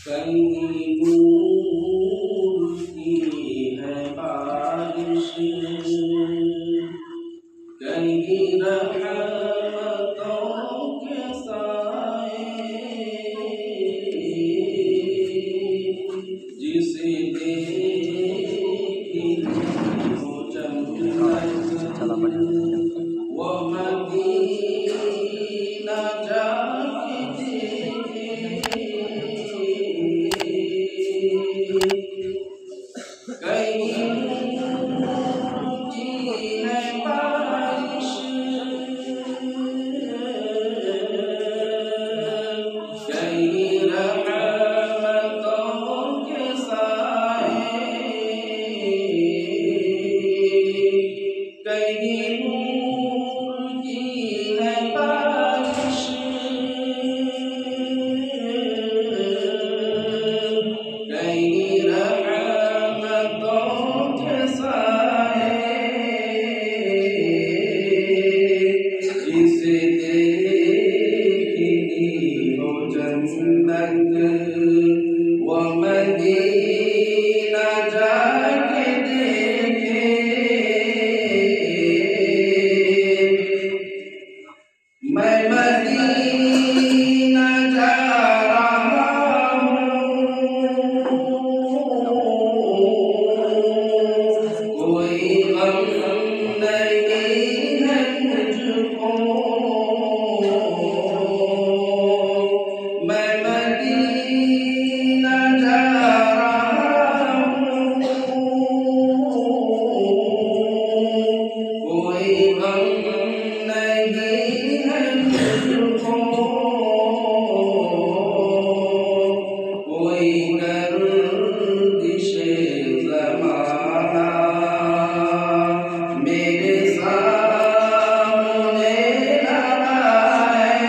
कहीं नूर की है बारिश, कहीं रहमतों के साए, जिसे देखी हो जन्नत वो मदीना जाके देखे, कहीं नूर की है बारिश, कहीं रहमतों के साए, कहीं नूर की है बारिश, कहीं रहमतों के साए, जिसे देखनी हो जन्नत वो मदीना जाके देखे, मैं मदीना जा रहा हूँ, कोई गम नहीं है मुझको, मैं मदीना जा रहा हूँ, कोई गम नहीं है मुझको, कोई गर्दिशे ज़माना मेरे सामने न आए,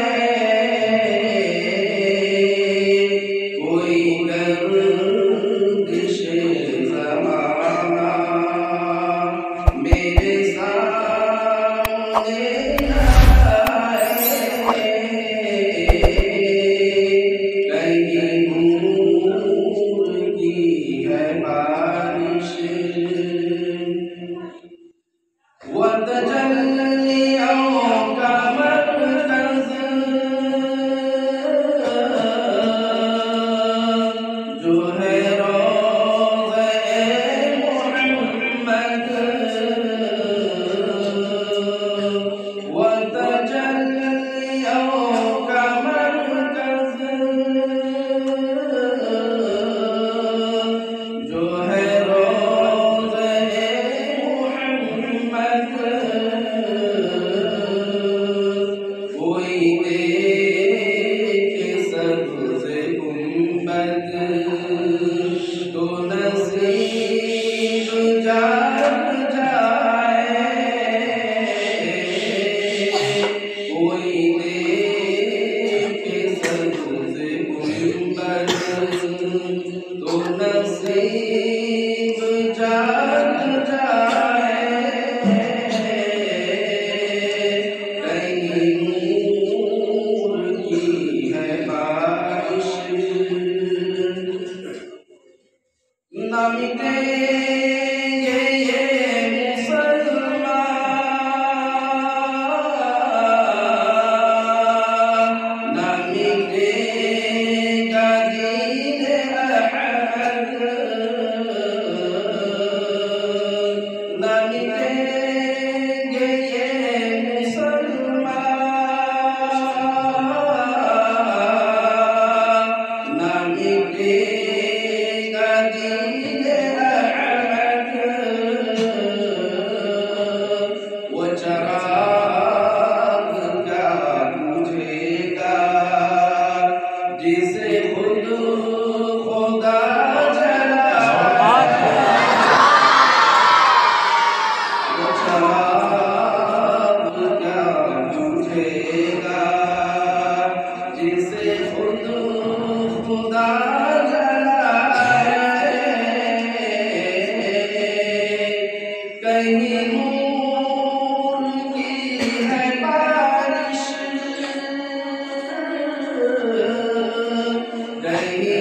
कोई गर्दिशे ज़माना मेरे सामने न आए, कहीं नूर की है बारिश, वो तजल्लियों का मरकज़ जो है रोज़े मोहम्मद, वो तजल्लियों का मरकज़ जो है रोज़े मोहम्मद, कोई देखे सबसे गुंबद तो नसीब जाग जाए, कोई देखे सबसे गुंबद तो नसीब जाग जाए, कहीं नूर की है बारिश, न मिटेंगे ये मुसलमान, न मिटेगा दीन अहद, न मिटेंगे ये मुसलमान, न मिटेगा दीन अहद, वो चराग क्या बुझेगा जिसे खुद खुदा जलाए, वो चराग क्या बुझेगा जिसे खुद खुदा जलाए, कहीं नूर की है बारिश, कहीं